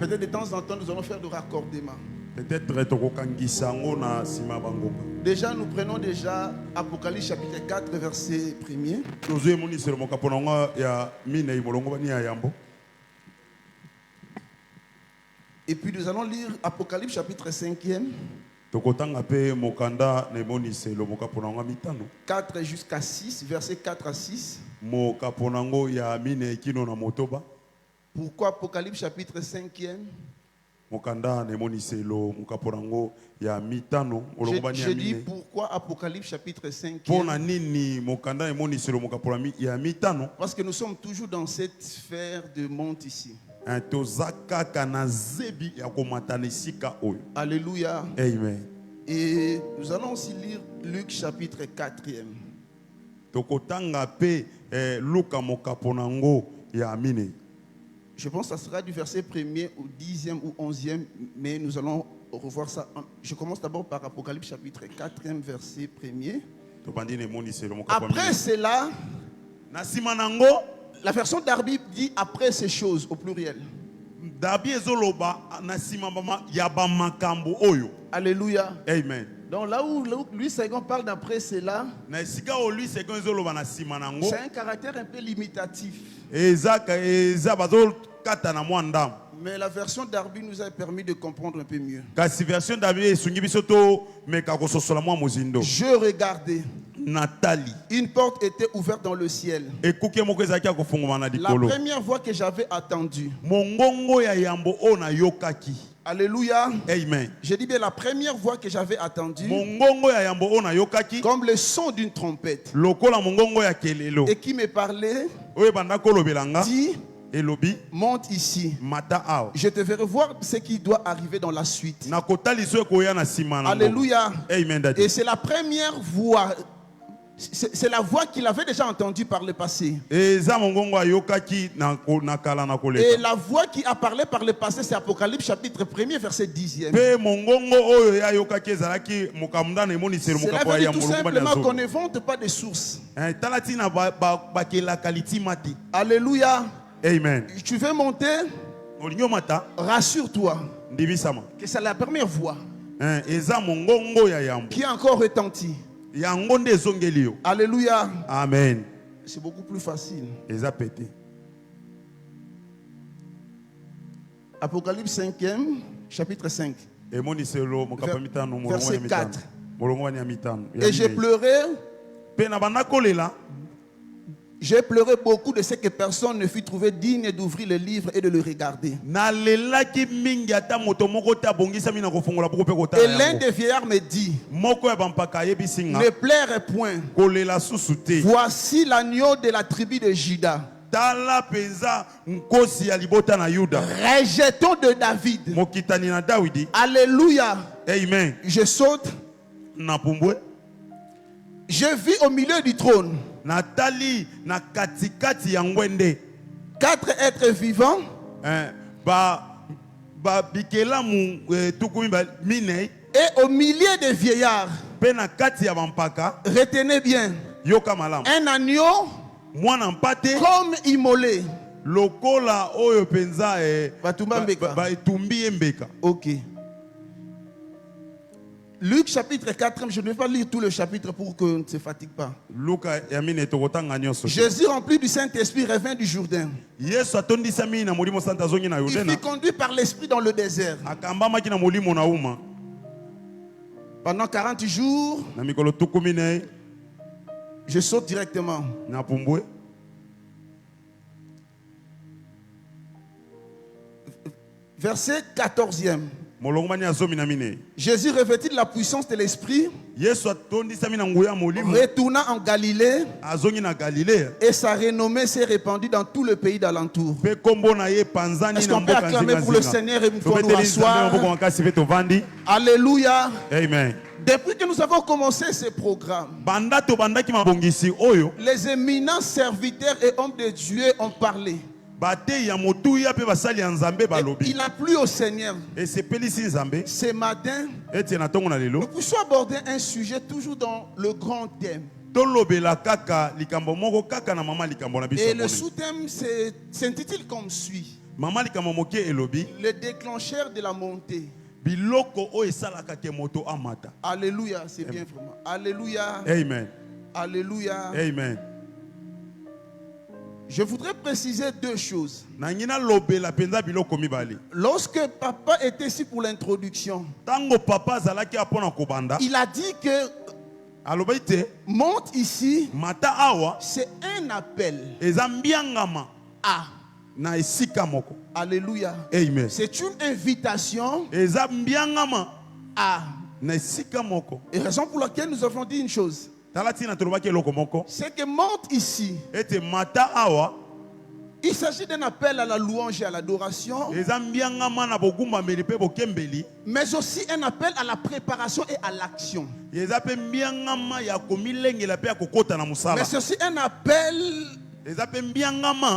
Peut-être de temps en temps, nous allons faire le raccordement. Peut-être Déjà, nous prenons déjà Apocalypse chapitre 4, verset 1er. Et puis nous allons lire Apocalypse chapitre 5e. 4 jusqu'à 6, verset 4 à 6. Pourquoi Apocalypse chapitre 5e? Je dis pourquoi Apocalypse chapitre 5e? Parce que nous sommes toujours dans cette sphère de monde ici. Alléluia. Amen. Et nous allons aussi lire Luc chapitre 4e. Je pense que ça sera du verset 1er au 10e ou 11e, mais nous allons revoir ça. Je commence d'abord par Apocalypse chapitre 4e, verset 1er. Après cela, la version d'Arbi dit après ces choses au pluriel. Alléluia. Amen. Donc là où Louis II parle d'après cela, c'est un caractère un peu limitatif. Mais la version d'Arbi nous a permis de comprendre un peu mieux. Je regardais. Nathalie. Une porte était ouverte dans le ciel. La première voix que j'avais attendue. Alléluia. Amen. Je dis bien la première voix que j'avais attendue. Comme le son d'une trompette. Et qui me parlait. Dit. Monte ici. Je te ferai voir ce qui doit arriver dans la suite. Alléluia. Amen. Et c'est la première voix. C'est la voix qu'il avait déjà entendue par le passé. Et la voix qui a parlé par le passé, c'est Apocalypse chapitre 1er, verset 10e. Cela veut dire tout simplement qu'on ne vante pas de sources. Alléluia. Amen. Tu veux monter? Rassure-toi que c'est la première voix qui a encore retenti. Alléluia. Amen. C'est beaucoup plus facile. Apocalypse 5e, chapitre 5. Verset 4. Et j'ai pleuré. J'ai pleuré beaucoup de ce que personne ne fut trouvé digne d'ouvrir le livre et de le regarder. Et l'un des vieillards me dit, ne pleure point. Voici l'agneau de la tribu de Juda. Rejetons de David. Alléluia. Amen. Je saute. Je vis au milieu du trône. Nathalie na katikati ya ngwende. 4 êtres vivants. Bikela mu tukumi ba mine. Et au milieu des vieillards. Pena kati ya bampaka. Retenez bien. Yoka malam. Un agneau. Mwana mpate. Comme immolé. Lokola oyo penza batumba mbeka. Ba etumbi mbeka. OK. Luc chapitre 4, je ne vais pas lire tout le chapitre pour qu'on ne se fatigue pas. Jésus rempli du Saint-Esprit revint du Jourdain. Il fut conduit par l'Esprit dans le désert. Pendant 40 jours, je saute directement. Verset 14e. Jésus revêtu de la puissance de l'Esprit retourna en Galilée et sa renommée s'est répandue dans tout le pays d'alentour. Est-ce qu'on peut acclamer pour le Seigneur et nous faire nous asseoir? Alléluia. Amen. Depuis que nous avons commencé ce programme, les éminents serviteurs et hommes de Dieu ont parlé. Il a plu au Seigneur. Ce matin, nous puissions aborder un sujet toujours dans le grand thème. Et le sous-thème s'intitule comme suit. Le déclencheur de la montée. Alléluia, c'est bien vraiment. Alléluia. Amen. Alléluia. Amen. Je voudrais préciser deux choses. Lorsque papa était ici pour l'introduction, il a dit que monte ici, c'est un appel à. Alléluia. Amen. C'est une invitation à. Et raison pour laquelle nous avons dit une chose. C'est que monte ici. Il s'agit d'un appel à la louange et à l'adoration, mais aussi un appel à la préparation et à l'action. Mais c'est aussi un appel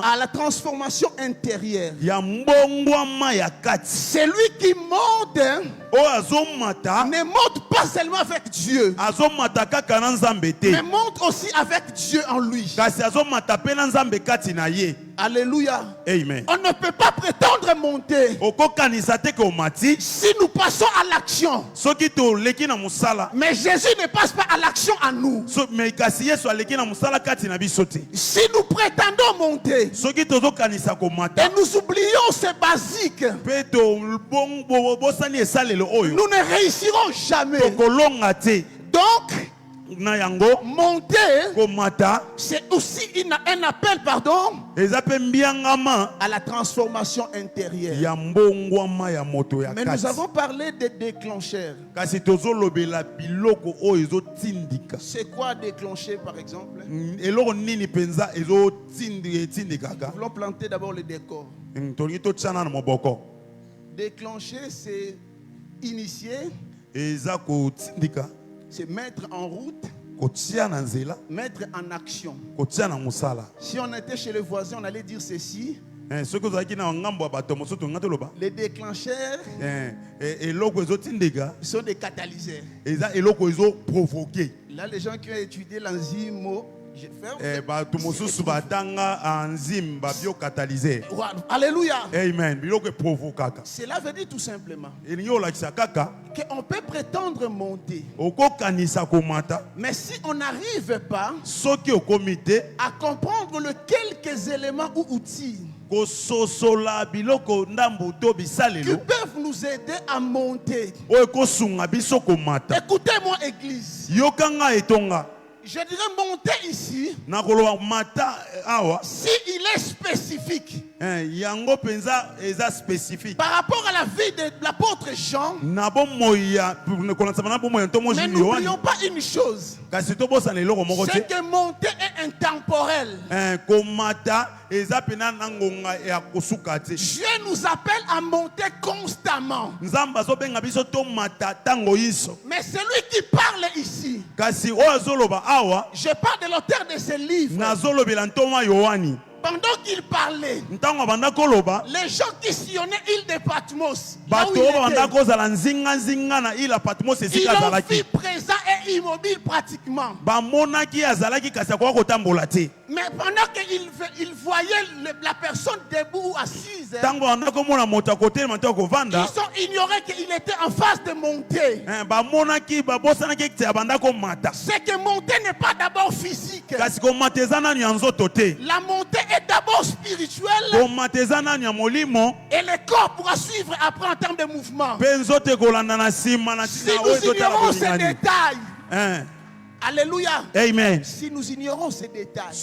à la transformation intérieure. Celui qui monte ne monte pas seulement avec Dieu, mais monte aussi avec Dieu en lui. Alléluia. Amen. On ne peut pas prétendre monter si nous passons à l'action. Mais Jésus ne passe pas à l'action à nous. Si nous prétendons monter et nous oublions ces basiques, nous ne réussirons jamais. Donc, monter, c'est aussi un appel, à la transformation intérieure. Mais nous avons parlé des déclencheurs. C'est quoi déclencher, par exemple? Nous voulons planter d'abord le décor. Déclencher, c'est initier. C'est mettre en route, mettre en action. Si on était chez le voisin, on allait dire ceci. Les déclencheurs sont des catalyseurs. Là, les gens qui ont étudié l'enzyme, alléluia. Amen. Cela veut dire tout simplement qu'on peut prétendre monter, mais si on n'arrive pas à comprendre les quelques éléments ou outils qui peuvent nous aider à monter, écoutez-moi, église. Je dirais monter ici. Si il est spécifique par rapport à la vie de l'apôtre Jean, mais n'oublions pas une chose, c'est que monter est intemporel. Dieu nous appelle à monter constamment. Mais celui qui parle ici, je parle de l'auteur de ce livre. Pendant qu'il parlait, les gens qui sillonnaient l'île de Patmos, ils l'ont vu présent et immobile pratiquement. Mais pendant qu'il voyait la personne debout ou assise, ils ont ignoré qu'il était en phase de montée. C'est que monter n'est pas d'abord physique. La montée est d'abord spirituelle. Et le corps pourra suivre après en termes de mouvement. Si nous ignorons ces détails, alléluia. Amen. Si nous ignorons ces détails,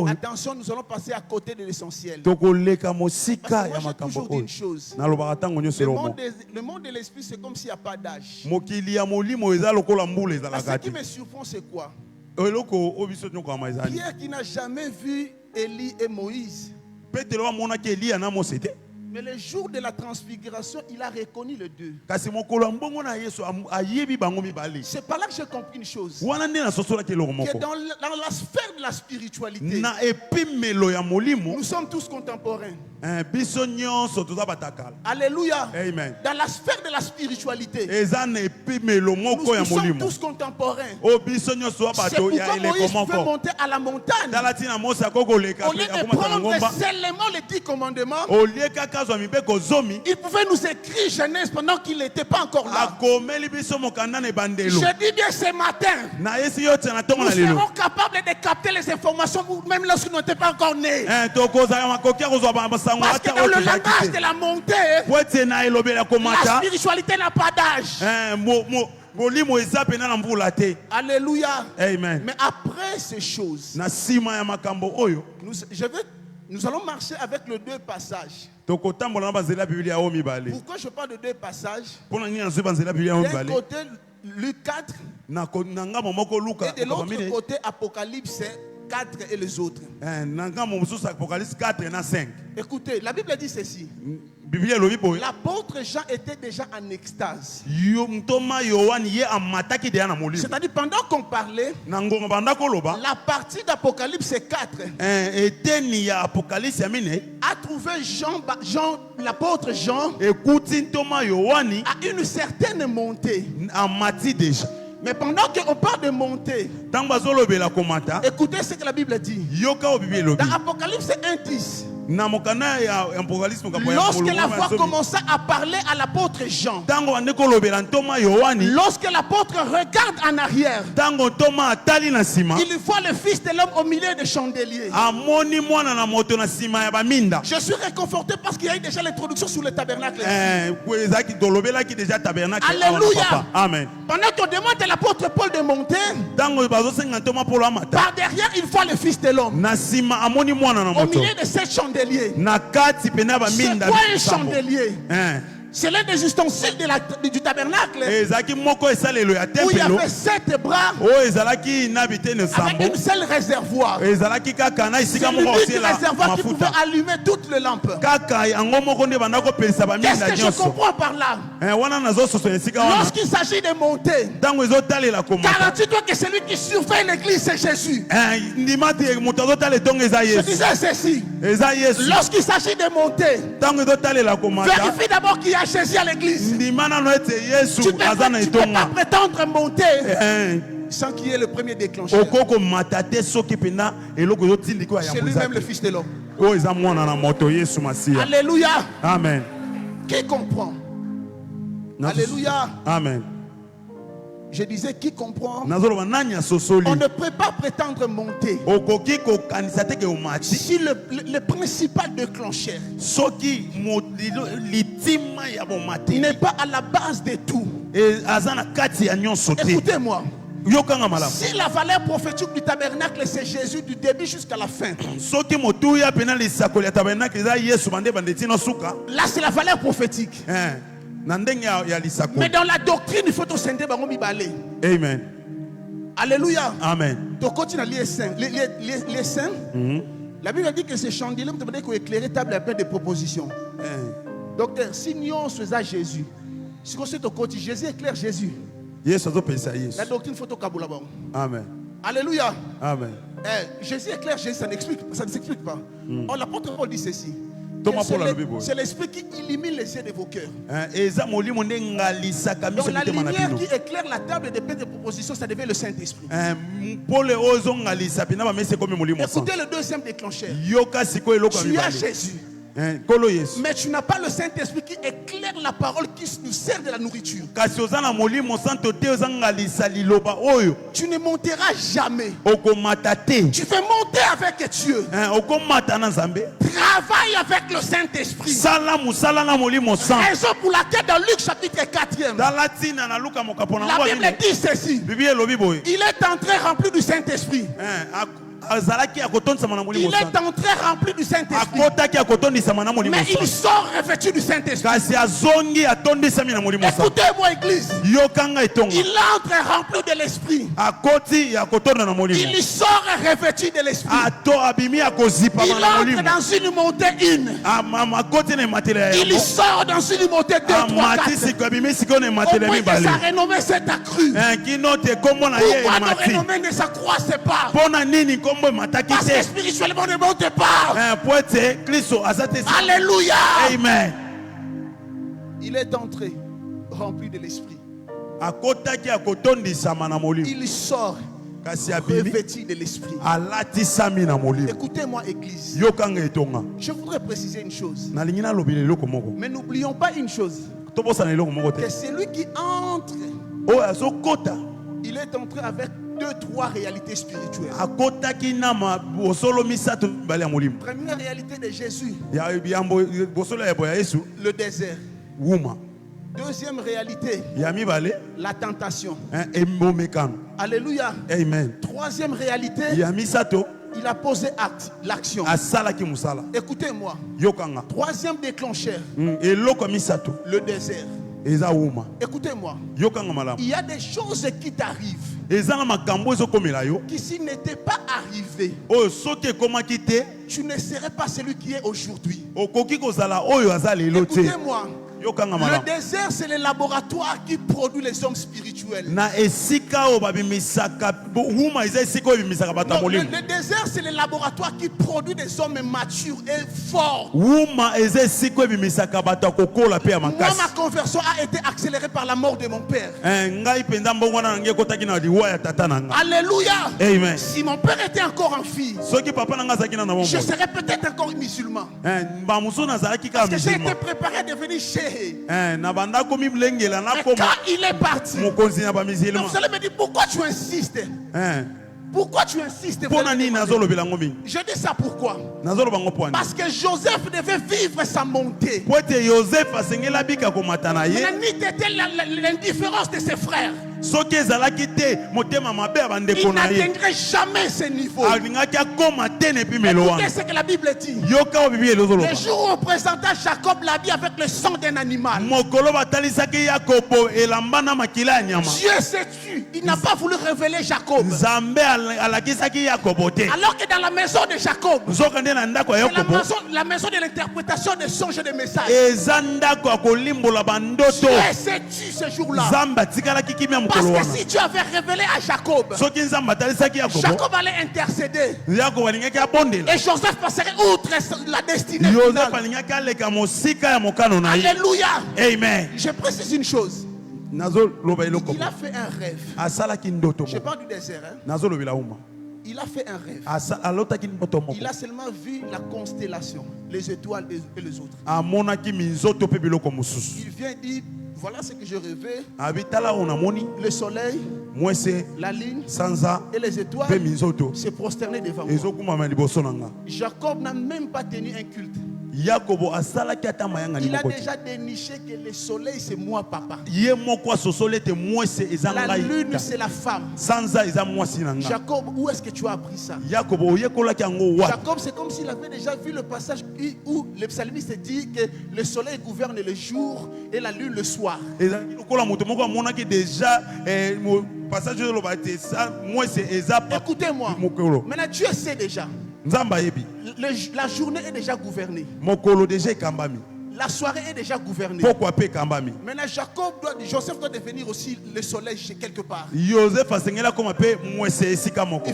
attention, nous allons passer à côté de l'essentiel. Parce que moi, j'ai toujours dit une chose. Le monde de l'esprit, c'est comme s'il n'y a pas d'âge. Ce qui me surprend, c'est quoi? Pierre qui n'a jamais vu Élie et Moïse. Mais le jour de la transfiguration, il a reconnu les deux. C'est par là que j'ai compris une chose. Que dans la sphère de la spiritualité, nous sommes tous contemporains. Alléluia. Amen. Dans la sphère de la spiritualité, nous sommes tous contemporains. C'est pourquoi Moïse pouvait monter à la montagne. Au lieu de prendre seulement les 10 commandements, il pouvait nous écrire Genèse pendant qu'il n'était pas encore là. Je dis bien ce matin, nous serons capables de capter les informations même lorsque nous n'étions pas encore nés. Parce que dans le langage de la montée, la spiritualité n'a pas d'âge. Alléluia. Amen. Mais après ces choses, nous allons marcher avec les deux passages. Pourquoi je parle de deux passages? D'un côté, Luc 4, et de l'autre côté, Apocalypse 4 et les autres. Écoutez, la Bible dit ceci. L'apôtre Jean était déjà en extase. C'est-à-dire pendant qu'on parlait, la partie d'Apocalypse 4 a trouvé Jean, l'apôtre Jean, à une certaine montée. Mais pendant qu'on parle de montée, écoutez ce que la Bible dit. Dans Apocalypse 1:10, lorsque la voix commença à parler à l'apôtre Jean, lorsque l'apôtre regarde en arrière, il voit le Fils de l'homme au milieu des chandeliers. Je suis réconforté parce qu'il y a eu déjà l'introduction sur le tabernacle. Alléluia. Amen. Pendant qu'on demande à l'apôtre Paul de monter, par derrière il voit le Fils de l'homme au milieu de ces chandeliers. C'est quoi un chandelier? C'est l'un des ustensiles du tabernacle où il y avait 7 bras avec une seule réservoir. C'est l'unique réservoir qui pouvait allumer toutes les lampes. Qu'est-ce que je comprends par là? Lorsqu'il s'agit de monter, garantis-toi que celui qui surveille l'église, c'est Jésus. Je disais ceci. Lorsqu'il s'agit de monter, vérifie d'abord qu'il y a Jésus à l'église. Tu ne peux pas prétendre monter sans qu'il y ait le premier déclencheur. C'est lui-même le Fils de l'homme. Alléluia. Amen. Qui comprend? Alléluia. Amen. Je disais qui comprend? On ne peut pas prétendre monter si le principal déclencheur n'est pas à la base de tout. Écoutez-moi. Si la valeur prophétique du tabernacle c'est Jésus du début jusqu'à la fin, là c'est la valeur prophétique. Mais dans la doctrine, il faut tout scinder. Amen. Alléluia. Amen. Donc, continue à lire les saints. La Bible dit que ces chandeliers me demandent qu'on éclaire table à peine de propositions. Docteur, si nous faisons Jésus, si on se côté Jésus éclaire Jésus. La doctrine faut tout kabula. Amen. Alléluia. Amen. Jésus éclaire Jésus, ça ne s'explique pas. L'apôtre Paul dit ceci. C'est l'esprit qui illumine les yeux de vos cœurs. Donc la lumière qui éclaire la table de paix de proposition, ça devient le Saint-Esprit. Écoutez le deuxième déclencheur. Tu as Jésus. Mais tu n'as pas le Saint-Esprit qui éclaire la parole qui nous sert de la nourriture. Tu ne monteras jamais. Tu veux monter avec Dieu. Travaille avec le Saint-Esprit. Raison pour laquelle dans Luc chapitre 4, la Bible dit ceci. Il est entré rempli du Saint-Esprit. Il est entré rempli du Saint-Esprit. Mais il sort revêtu du Saint-Esprit. Écoutez-moi, église. Il entre rempli de l'Esprit. Il sort revêtu de l'Esprit. Il entre dans une montée 1. Il sort dans une montée 2, 3, 4. Au moins que sa renommée s'est accrue. Pourquoi nos renommées ne s'accroissent pas? Parce que spirituellement ne monte pas. Alléluia. Amen. Il est entré rempli de l'esprit. Il sort revêtu de l'esprit. Écoutez-moi, église. Je voudrais préciser une chose. Mais n'oublions pas une chose. Que celui qui entre, il est entré avec 2-3 réalités spirituelles. Première réalité de Jésus, le désert. Deuxième réalité, la tentation. Alléluia. Amen. Troisième réalité, il a posé acte, l'action. Écoutez-moi. Troisième déclencheur, le désert. Écoutez-moi. Il y a des choses qui t'arrivent qui s'il n'était pas arrivé, tu ne serais pas celui qui est aujourd'hui. Écoutez-moi. Le désert, c'est le laboratoire qui produit les hommes spirituels. Non, le désert, c'est le laboratoire qui produit des hommes matures et forts. Moi, ma conversion a été accélérée par la mort de mon père. Alléluia. Amen. Si mon père était encore en vie, je serais peut-être encore musulman. Parce que j'ai été préparé à devenir cheikh. Mais quand il est parti, vous allez me dire pourquoi tu insistes? Pourquoi tu insistes? Je dis ça pourquoi? Parce que Joseph devait vivre sa montée. Mais l'indifférence de ses frères, il n'atteindrait jamais ce niveau. Écoutez ce que la Bible dit. Le jour où on présenta Jacob l'habit avec le sang d'un animal, Dieu s'est tué. Il n'a pas voulu révéler Jacob. Alors que dans la maison de Jacob, c'est la maison de l'interprétation des songes et des messages, Dieu s'est tué ce jour-là. Parce que si Dieu avait révélé à Jacob, Jacob allait intercéder. Et Joseph passerait outre la destinée finale. Alléluia. Amen. Je précise une chose. Il a fait un rêve. Je parle du désert. Il a fait un rêve. Il a seulement vu la constellation, les étoiles et les autres. Il vient dire, voilà ce que je rêvais. Le soleil, la lune et les étoiles se prosternaient devant moi. Jacob n'a même pas tenu un culte. Il a déjà déniché que le soleil c'est moi papa. La lune c'est la femme. Jacob, où est-ce que tu as appris ça? Jacob, c'est comme s'il avait déjà vu le passage où le psalmiste dit que le soleil gouverne le jour et la lune le soir. Écoutez-moi. Maintenant Dieu sait déjà. La journée est déjà gouvernée. La soirée est déjà gouvernée. Maintenant Joseph doit devenir aussi le soleil chez quelque part. Il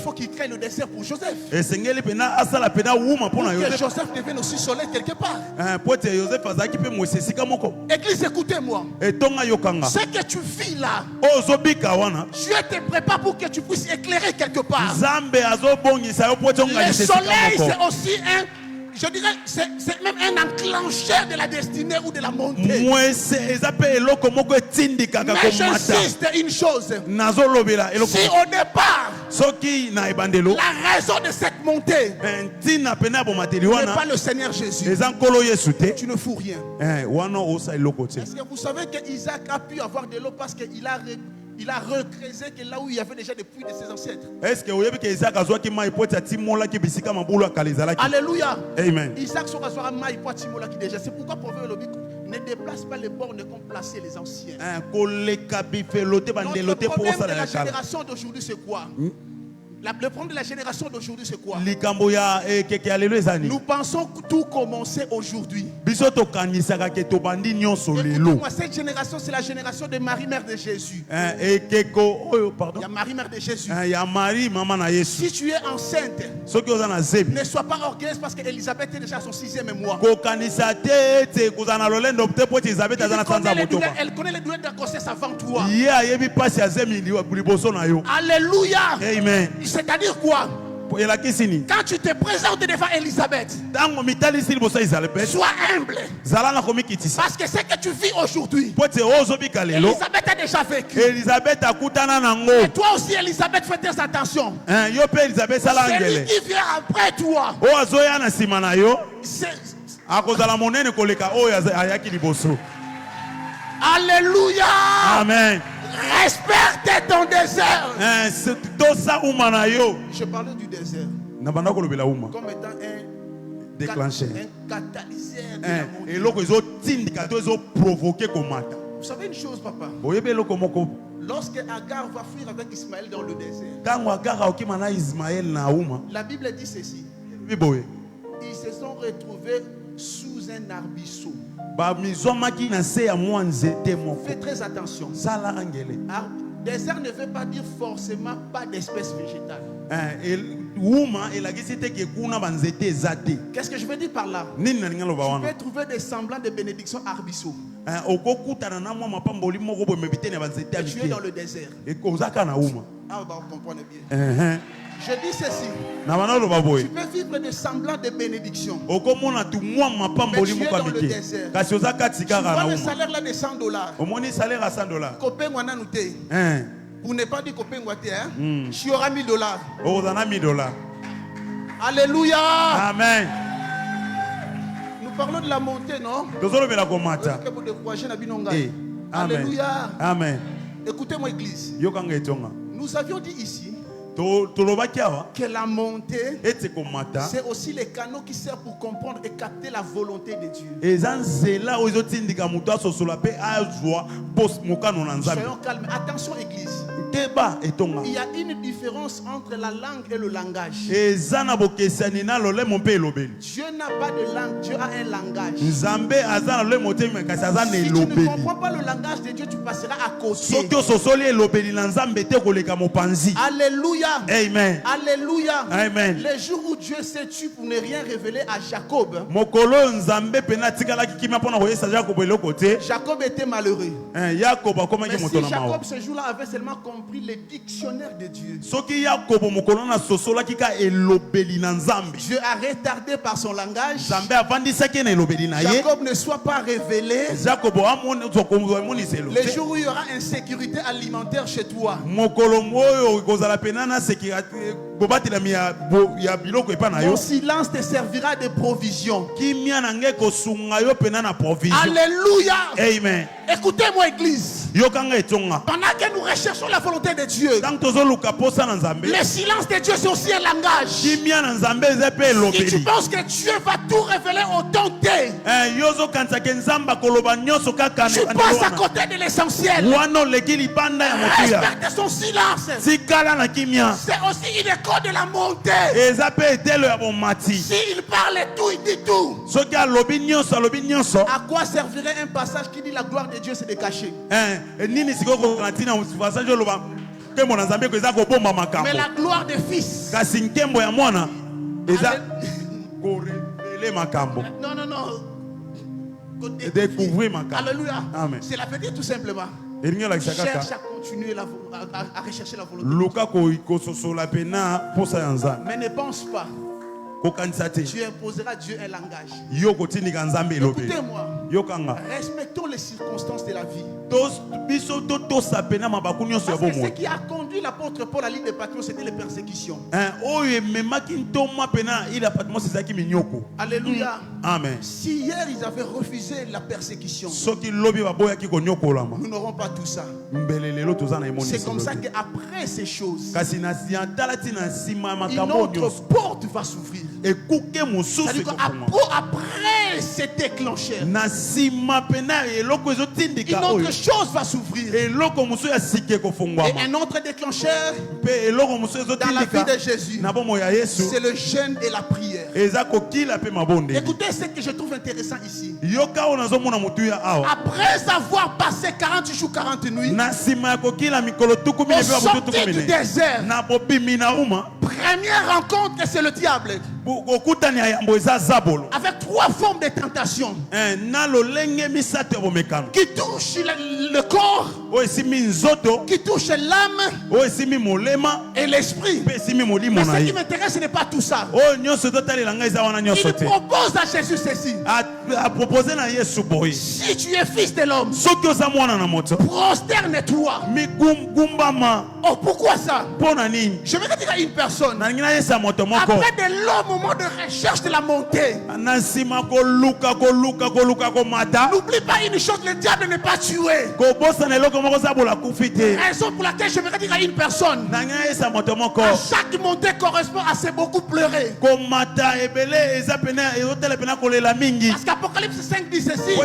faut qu'il crée le désert pour Joseph. Pour que Joseph devienne aussi soleil quelque part. Église, écoutez-moi. Ce que tu vis là, Dieu te prépare pour que tu puisses éclairer quelque part. Le soleil c'est aussi je dirais, c'est même un enclencheur de la destinée ou de la montée. Mais j'insiste une chose. Si au départ, la raison de cette montée n'est pas le Seigneur Jésus, tu ne fous rien. Est-ce que vous savez qu'Isaac a pu avoir de l'eau parce qu'il a recreusé que là où il y avait déjà des puits de ses ancêtres? Alléluia. Amen. Isaac sera déjà. C'est pourquoi Proverbe ne déplace pas les bornes qu'ont placé les anciens. Notre problème de la génération d'aujourd'hui, c'est quoi? Le problème de la génération d'aujourd'hui, c'est quoi? Nous pensons que tout commencer aujourd'hui. Écoutez-moi, cette génération, c'est la génération de Marie, mère de Jésus. Il y a Marie, mère de Jésus. Si tu es enceinte, ne sois pas orgueilleuse parce qu'Élisabeth est déjà à son 6e mois. Elle connaît les douleurs de la grossesse avant toi. Alléluia. Amen. C'est-à-dire quoi? Quand tu te présentes devant Élisabeth, sois humble. Parce que ce que tu vis aujourd'hui, Élisabeth a déjà vécu. Et toi aussi, Élisabeth, fais très attention. Celui qui vient après toi, alléluia. Amen. Respecte ton désert. Je parlais du désert comme étant un déclencheur, un catalyseur de la provoquer. Vous savez une chose, papa? Lorsque Agar va fuir avec Ismaël dans le désert, la Bible dit ceci: ils se sont retrouvés sous un arbrisseau. Fais très attention. Désert ne veut pas dire forcément pas d'espèce végétale. Qu'est-ce que je veux dire par là? Tu peux trouver des semblants de bénédictions arbrisseaux. Tu es dans le désert. Ah, on comprend bien. Je dis ceci. Tu peux vivre de semblants de bénédiction. Mais tu es dans le désert. Tu vois le salaire là de $100. Copain, on a noté. Pour ne pas dire copain, tu auras $1000. Alléluia. Amen. Nous parlons de la montée, non? Alléluia. Amen. Écoutez-moi, église. Nous avions dit ici que la montée, c'est aussi les canaux qui servent pour comprendre et capter la volonté de Dieu. Soyons calmes. Attention, église. Il y a une différence entre la langue et le langage. Dieu n'a pas de langue, Dieu a un langage. Si tu ne comprends pas le langage de Dieu, tu passeras à côté. Alléluia. Amen. Alléluia. Amen. Les jours où Dieu s'est tué pour ne rien révéler à Jacob, Jacob était malheureux. Mais si Jacob ce jour-là avait seulement compris le dictionnaire de Dieu, Dieu a retardé par son langage. Jacob ne soit pas révélé. Les jours où il y aura insécurité alimentaire chez toi, mon silence te servira de provision. Alléluia. Amen. Écoutez-moi, église. Pendant que nous recherchons la volonté de Dieu, le silence de Dieu, c'est aussi un langage. Si tu penses que Dieu va tout révéler au temps T, tu passes à côté de l'essentiel. Respecte son silence. C'est aussi une école de la montée. S'il parle tout, il dit tout. À quoi servirait un passage qui dit la gloire de Dieu c'est de cacher? Mais la gloire des fils. Non. Découvrir ma carte. Alléluia. Cela veut dire tout simplement: cherche à continuer à rechercher la volonté de Dieu. Mais ne pense pas. Tu imposeras à Dieu un langage. Écoutez-moi. Respectons les circonstances de la vie. Parce que ce qui a conduit l'apôtre Paul à l'île de Patmos, c'était les persécutions. Alléluia. Amen. Si hier ils avaient refusé la persécution, nous n'aurons pas tout ça. C'est comme ça qu'après ces choses, une autre porte va s'ouvrir. C'est-à-dire qu'après c'est déclenché, une autre chose va s'ouvrir. Et un autre déclencheur déclencheur dans la vie de Jésus, c'est le jeûne et la prière. Écoutez ce que je trouve intéressant ici. Après avoir passé 40 jours, 40 nuits, au sortir du désert, première rencontre, c'est le diable. Avec 3 formes de tentation qui touchent le corps, qui touchent l'âme et l'esprit. Mais ce qui m'intéresse, ce n'est pas tout ça. Il propose à Jésus ceci: si tu es fils de l'homme, prosterne-toi. Oh, pourquoi ça? Je vais dire à une personne, après de longs moments de recherche de la montée, n'oublie pas une chose: le diable n'est pas tué. Raison pour laquelle je vais dire à une personne, à chaque montée correspond à c'est beaucoup pleurer. Parce qu'Apocalypse 5 dit ceci: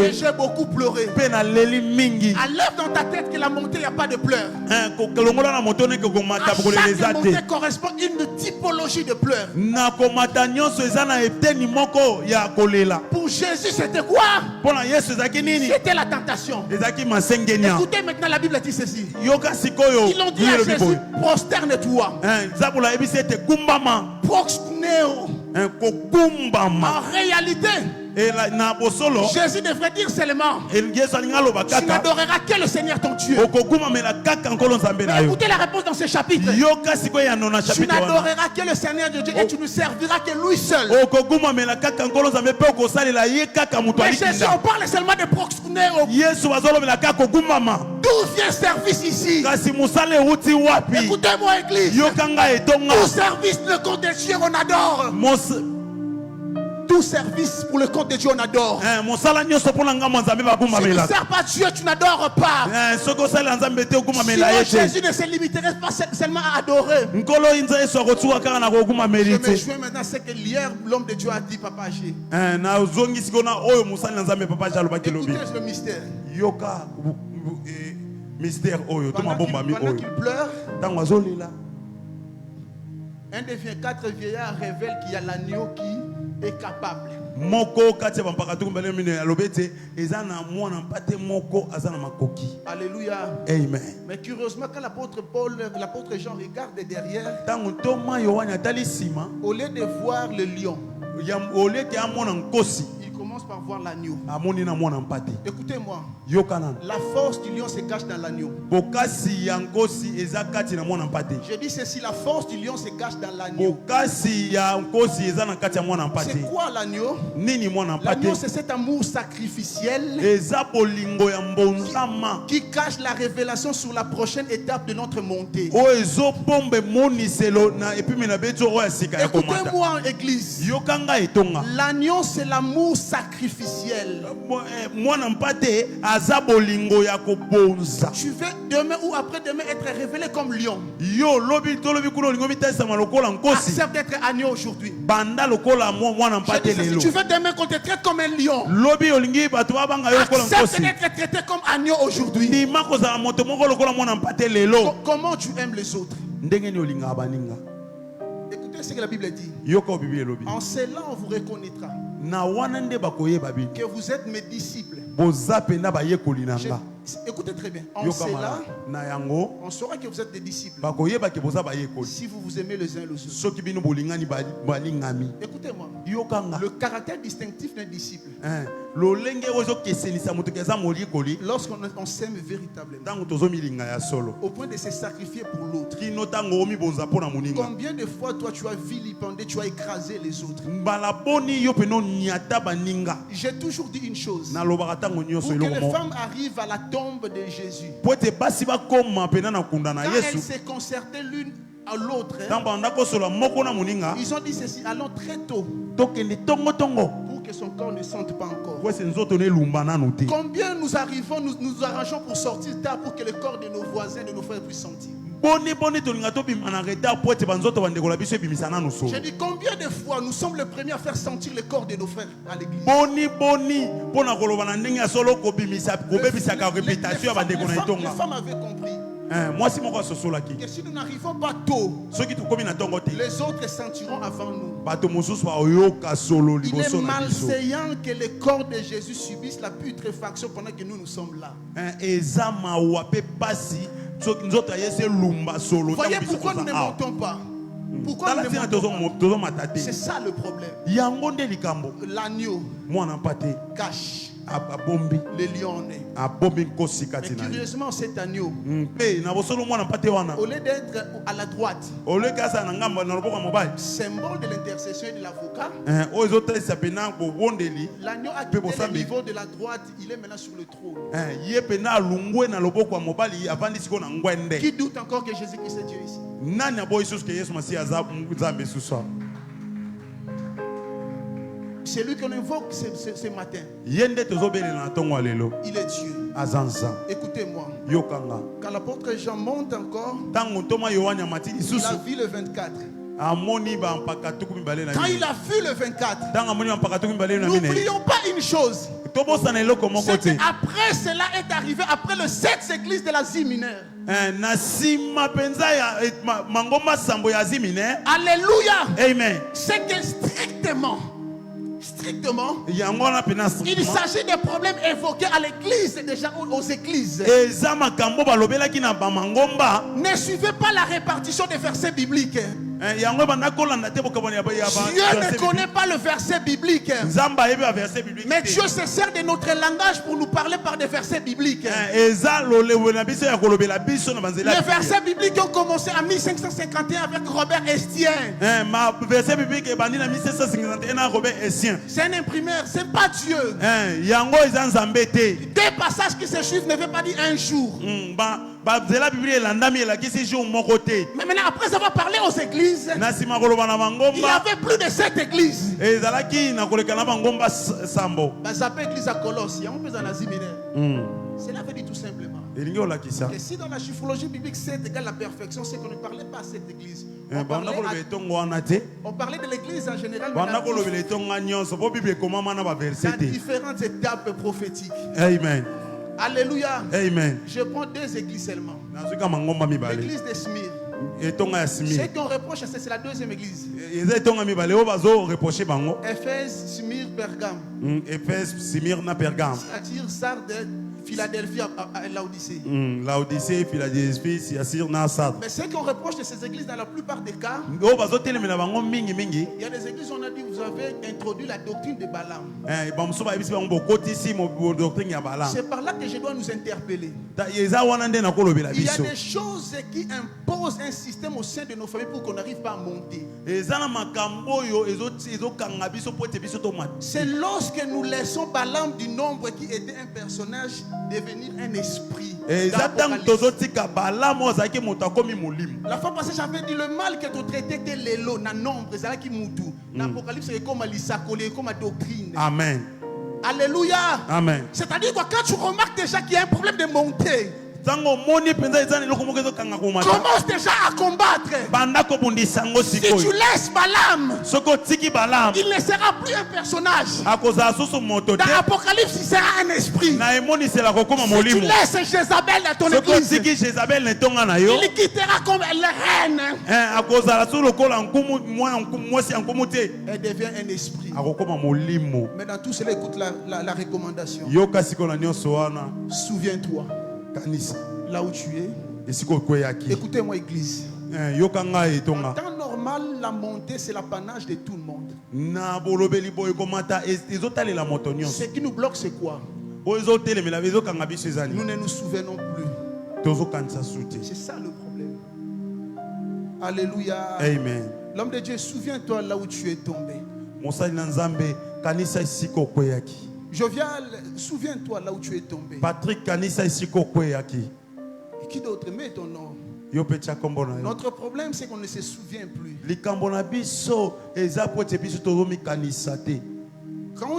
et j'ai beaucoup pleuré. À l'œuvre dans ta tête que la montée, il n'y a pas de pleurs. À chaque montée correspond une typologie de pleurs. Pour Jésus, c'était quoi? C'était la tentation. Écoutez maintenant, la Bible dit ceci. Ils ont dit à Jésus: prosterne-toi. Proxneo. En réalité, Jésus devrait dire seulement: tu n'adoreras que le Seigneur ton Dieu. Mais écoutez la réponse dans ce chapitre: tu n'adoreras que le Seigneur de Dieu et tu ne serviras que lui seul. Mais Jésus, on parle seulement de proxneo. D'où vient service ici? Écoutez-moi, Église. Tout service le compte de Dieu, on adore. Tout service pour le compte de Dieu, on adore. Si tu ne sers pas Dieu, tu n'adores pas. Sinon, Jésus ne se limiterait pas seulement à adorer. Je me joins maintenant à ce que hier l'homme de Dieu a dit, Papa G. Écoutez le mystère. Pendant qu'il pleure, un des 4 vieillards révèle qu'il y a l'agneau qui est capable. Alléluia. Amen. Mais curieusement, quand l'apôtre Jean regarde derrière, au lieu de voir le lion, il commence par voir l'agneau. Écoutez-moi, la force du lion se cache dans l'agneau. Je dis ceci: la force du lion se cache dans l'agneau. C'est quoi l'agneau? L'agneau, c'est cet amour sacrificiel qui cache la révélation sur la prochaine étape de notre montée. Écoutez-moi, Église. L'agneau, c'est l'amour sacrificiel. Tu veux demain ou après-demain être révélé comme lion. Accepte d'être agneau aujourd'hui. Si tu veux demain qu'on te traite comme un lion, accepte d'être traité comme agneau aujourd'hui. Comment tu aimes les autres? Écoutez ce que la Bible dit. En cela, on vous reconnaîtra que vous êtes mes disciples. Écoutez très bien. En cela, on saura que vous êtes des disciples si vous vous aimez les uns les autres. Écoutez-moi. Le caractère distinctif d'un disciple, lorsqu'on s'aime véritablement au point de se sacrifier pour l'autre. Combien de fois toi tu as vilipendé, tu as écrasé les autres? J'ai toujours dit une chose: pour que les femmes arrivent à la tombe de Jésus, quand elles se concertaient l'une à l'autre, ils ont dit ceci: allons très tôt pour que son corps ne sente pas encore. Combien nous arrivons, nous arrangeons pour sortir tard pour que le corps de nos voisins, de nos frères puisse sentir. Je dis, combien de fois nous sommes les premiers à faire sentir le corps de nos frères à l'église? Les femmes avaient compris. Que si nous n'arrivons pas tôt, les autres sentiront avant nous. Il est malséant que le corps de Jésus subisse la putréfaction pendant que nous sommes là. Voyez pourquoi nous ne montons pas. Pourquoi nous ne montons pas? C'est ça le problème. L'agneau cache les lions. Mais curieusement, cet agneau, au lieu d'être à la droite, symbole de l'intercession et de l'avocat, l'agneau a quitté le niveau de la droite, il est maintenant sur le trône. Qui doute encore que Jésus-Christ est Dieu ici? C'est lui qu'on invoque ce matin. Il est Dieu. Écoutez-moi. Quand l'apôtre Jean monte encore, il a vu le 24. Quand il a vu le 24, n'oublions pas une chose. C'est qu'après cela est arrivé, après le 7 églises de l'Asie mineure. Alléluia. Amen. C'est que strictement, il s'agit des problèmes évoqués à l'église, déjà aux églises. Ne suivez pas la répartition des versets bibliques. Dieu ne connaît pas le verset biblique. Mais Dieu se sert de notre langage pour nous parler par des versets bibliques. Les versets bibliques ont commencé en 1551 avec Robert Estienne. C'est un imprimeur, c'est pas Dieu. Des passages qui se suivent ne veulent pas dire un jour. Mais maintenant, après avoir parlé aux églises, il y avait plus de 7 églises. Église à Colosse, il y a un peu en Asie mineure. Cela veut dire tout simplement que si dans la chiffrologie biblique 7 égale la perfection, c'est qu'on ne parlait pas à cette église. On parlait de l'église en général, dans différentes étapes prophétiques. Amen. Alléluia. Amen. Je prends 2 églises seulement. L'église de Smyrne. Ce qu'on reproche, c'est la 2e église. Éphèse, Smyrne, Pergame. Éphèse, Smyrne, Pergame. C'est-à-dire Sardes, Philadelphie, Laodicée. Laodicée, Philadelphie, Sardes. Mais ce qu'on reproche de ces églises, dans la plupart des cas, il y a des églises où on a dit vous avez introduit la doctrine de Balaam. C'est par là que je dois nous interpeller. Il y a des choses qui imposent un système au sein de nos familles pour qu'on n'arrive pas à monter. C'est lorsque nous laissons Balaam du nombre qui était un personnage devenir un esprit. La fois passée, j'avais dit le mal que tu traitais était l'élo, na nombre, c'est qui moutou. L'Apocalypse c'est comme l'isakole, comme la doctrine. Amen. Alléluia. Amen. C'est-à-dire que quand tu remarques déjà qu'il y a un problème de montée, commence déjà à combattre. Si tu laisses Balaam, il ne sera plus un personnage. Dans l'Apocalypse, il sera un esprit. Si tu laisses Jézabel dans ton église, il quittera comme la reine. Elle devient un esprit. Mais dans tout cela, écoute la recommandation. Souviens-toi. Là où tu es, écoutez-moi église. En temps normal, la montée c'est l'apanage de tout le monde. Ce qui nous bloque c'est quoi? Nous ne nous souvenons plus. C'est ça le problème. Alléluia. Amen. L'homme de Dieu, souviens-toi là où tu es tombé. Jovial, souviens-toi là où tu es tombé. Patrick Kanisa isiko kweyaki. Et qui d'autre? Mets ton nom. Notre problème c'est qu'on ne se souvient plus. Quand on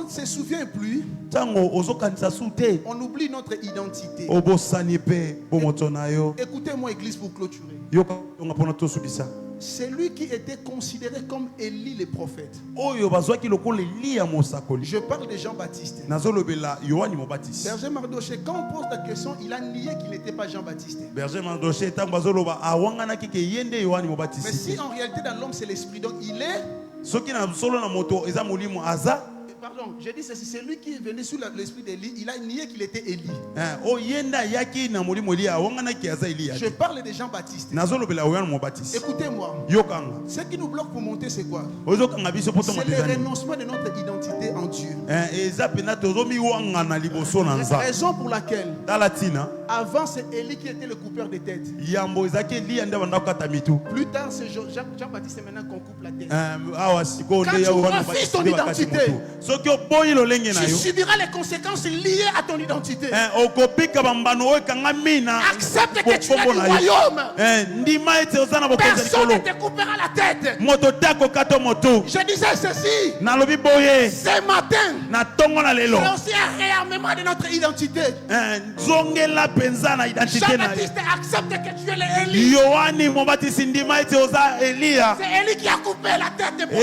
ne se souvient plus, on oublie notre identité. Écoutez-moi église pour clôturer. C'est lui qui était considéré comme Élie le prophète. Je parle de Jean-Baptiste. Berger Mardoché, quand on pose la question, il a nié qu'il n'était pas Jean-Baptiste. Mais si en réalité dans l'homme c'est l'esprit, donc il est... Pardon, j'ai dit ceci, c'est lui qui est venu sous l'esprit d'Élie, il a nié qu'il était Élie. Je parle de Jean-Baptiste. Écoutez-moi. Ce qui nous bloque pour monter, c'est quoi? C'est le renoncement de notre identité en Dieu. Raison pour laquelle avant c'est Élie qui était le coupeur de tête. Plus tard c'est Jean-Baptiste maintenant qu'on coupe la tête. Quand tu refuses ton identité, tu subiras les conséquences liées à ton identité. Accepte que tu es du royaume. Personne ne te coupera la tête. Je disais ceci. Ce matin, c'est aussi un réarmement de notre identité. Jean-Baptiste accepte que tu es l'Élie. C'est Élie qui a coupé la tête de Moïse.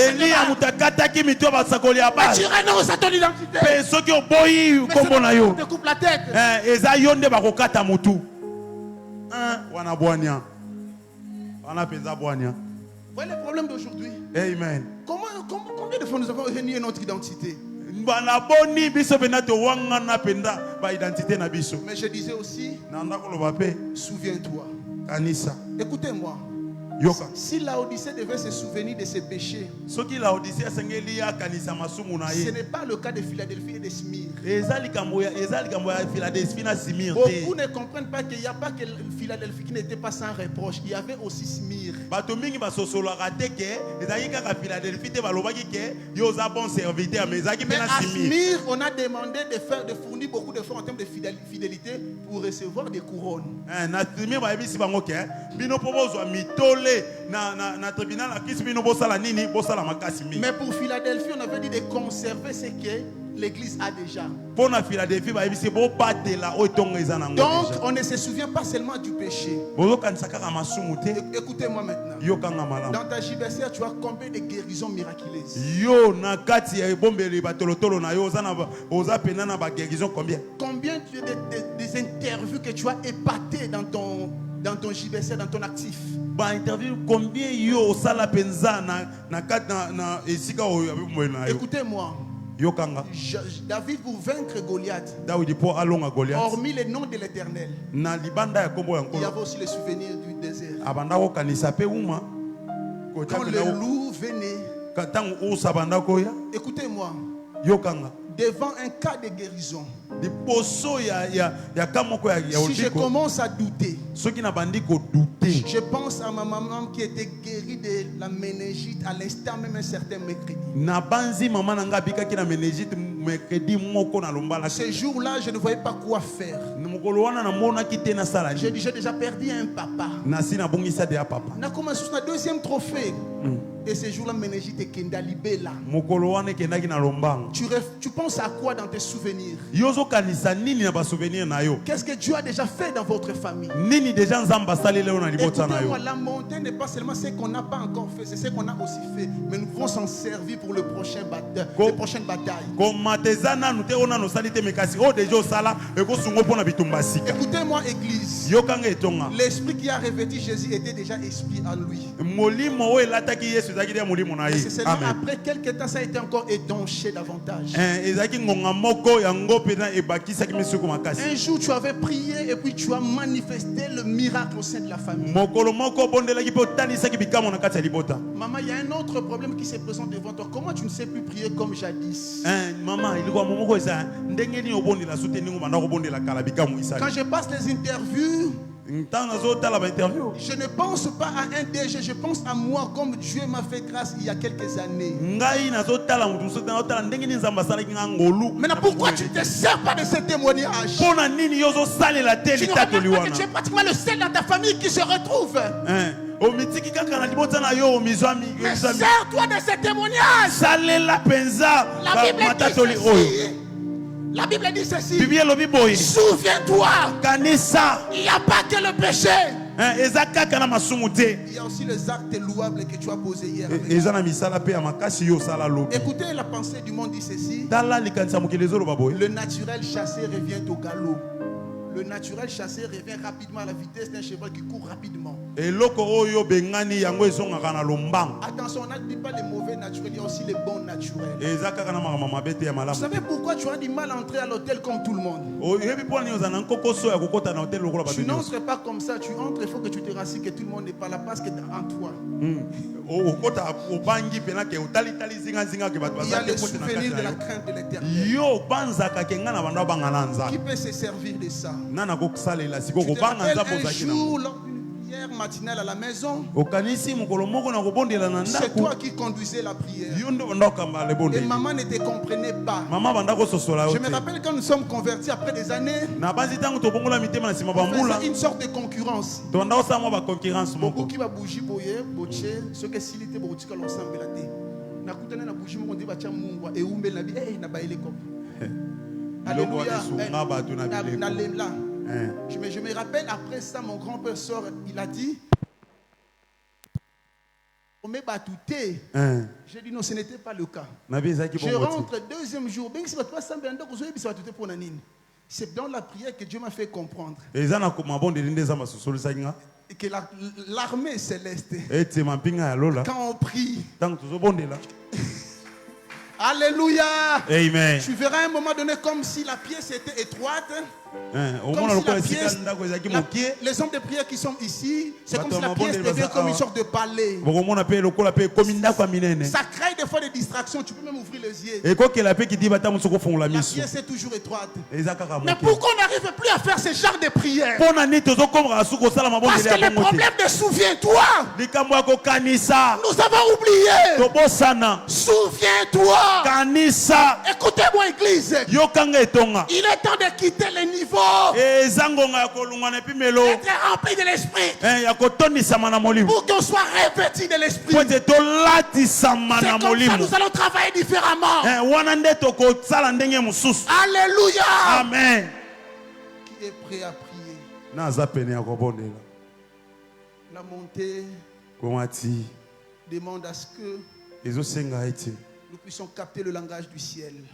Tu renonces à ton identité. Mais c'est qui te coupe la tête. Voilà le problème d'aujourd'hui. Amen. Combien de fois nous avons renié notre identité? Mais je disais aussi, souviens-toi. Écoutez-moi. Si Laodicée devait se souvenir de ses péchés, ce n'est pas le cas de Philadelphie et de Smyrne. Beaucoup ne comprennent pas qu'il n'y a pas que Philadelphie qui n'était pas sans reproche. Il y avait aussi Smyrne. À Smyrne, on a demandé de fournir beaucoup d'efforts en termes de fidélité pour recevoir des couronnes. Mais pour Philadelphie, on avait dit de conserver ce que l'église a déjà. Donc, on ne se souvient pas seulement du péché. Écoutez-moi maintenant. Dans ta JBCR, tu as combien de guérisons miraculeuses? Combien des interviews que tu as épatées dans ton JBCR, dans ton actif? Écoutez-moi. David pour vaincre Goliath, hormis le nom de l'Éternel, il y avait aussi le souvenir du désert. Quand le loup venait, écoutez-moi, devant un cas de guérison, si je commence à douter, je pense à ma maman qui était guérie de la méningite à l'instant même un certain mercredi. Ce jour-là, je ne voyais pas quoi faire. J'ai dit, j'ai déjà perdu un papa. On a commencé sur le deuxième trophée. Et ce jour-là, méningite est Kenda Libela. Tu penses à quoi dans tes souvenirs? Qu'est-ce que Dieu a déjà fait dans votre famille? Écoutez-moi, la montée n'est pas seulement ce qu'on n'a pas encore fait, c'est ce qu'on a aussi fait. Mais nous pouvons s'en servir pour les prochaines batailles. Écoutez-moi, église. L'esprit qui a revêtu Jésus était déjà esprit en lui. Et c'est seulement après quelques temps, ça a été encore étanché davantage. Un jour, tu avais prié et puis tu as manifesté le miracle au sein de la famille. Maman, il y a un autre problème qui se présente devant toi. Comment tu ne sais plus prier comme jadis? Quand je passe les interviews, je ne pense pas à un DG, je pense à moi comme Dieu m'a fait grâce il y a quelques années. Maintenant, pourquoi tu ne te sers pas de ce témoignage? Tu ne remarques pas que tu es pratiquement le seul dans ta famille qui se retrouve. Mais sers-toi de ce témoignage. La Bible dit ceci. Souviens-toi, il n'y a pas que le péché. Il y a aussi les actes louables que tu as posés hier. Écoutez, la pensée du monde dit ceci. Le naturel chassé revient au galop. Le naturel chassé revient rapidement à la vitesse d'un cheval qui court rapidement. Attention, on ne dit pas les mauvais naturels, il y a aussi les bons naturels. Vous savez pourquoi tu as du mal à entrer à l'hôtel comme tout le monde? Tu n'entres pas comme ça, tu entres, il faut que tu te rassures que tout le monde n'est pas là parce que en toi. Il y a le souvenir de la crainte de l'éternel. Qui peut se servir de ça? Tu te rappelles un jour, lors d'une prière matinale à la maison, c'est toi qui conduisais la prière. Et maman ne te comprenait pas. Je me rappelle quand nous sommes convertis après des années, on faisait une sorte de concurrence. Beaucoup qui va bouger, ce que s'il était bouger quand l'ensemble la tête. Alléluia. Je me rappelle après ça, mon grand-père sort, il a dit, j'ai dit non, ce n'était pas le cas. Je rentre deuxième jour. C'est dans la prière que Dieu m'a fait comprendre que l'armée céleste, quand on prie, alléluia. Amen. Tu verras à un moment donné comme si la pièce était étroite. Comme si les hommes de prière qui sont ici, c'est comme si la pièce devient comme une sorte de palais. Ça crée des fois des distractions. Tu peux même ouvrir les yeux. La pièce est toujours étroite. Mais pourquoi on n'arrive plus à faire ce genre de prière? Parce que le problème de souviens-toi. Nous avons oublié. Souviens-toi. Écoutez-moi, église. Il est temps de quitter les niveaux. Être rempli de l'esprit. Pour qu'on soit revêtu de l'esprit. C'est comme ça nous allons travailler différemment. Alléluia. Amen. Qui est prêt à prier? La montée demande à ce que nous puissions capter le langage du ciel.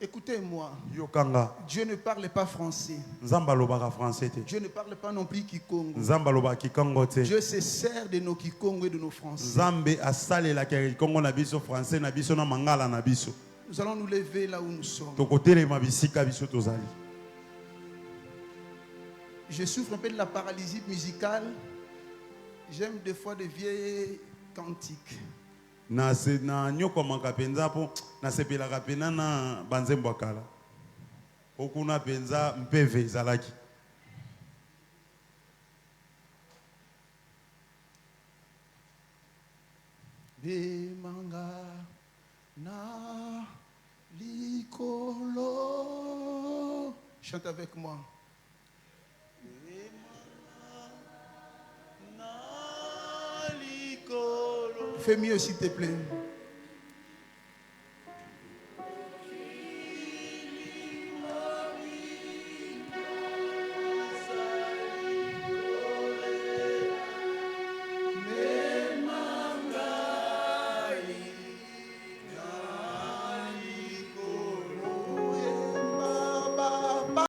Écoutez-moi. Dieu ne parle pas français. Dieu ne parle pas non plus Kikongo. Dieu se sert de nos Kikongo et de nos Français. Nous allons nous lever là où nous sommes. Je souffre un peu de la paralysie musicale. J'aime des fois des vieilles cantiques. Na nyokomaka penza po na sepelaka pena na banzembo akala okuna penza mpeve zalaki bemanga na likolo. Chante avec moi. Fais mieux s'il te plaît.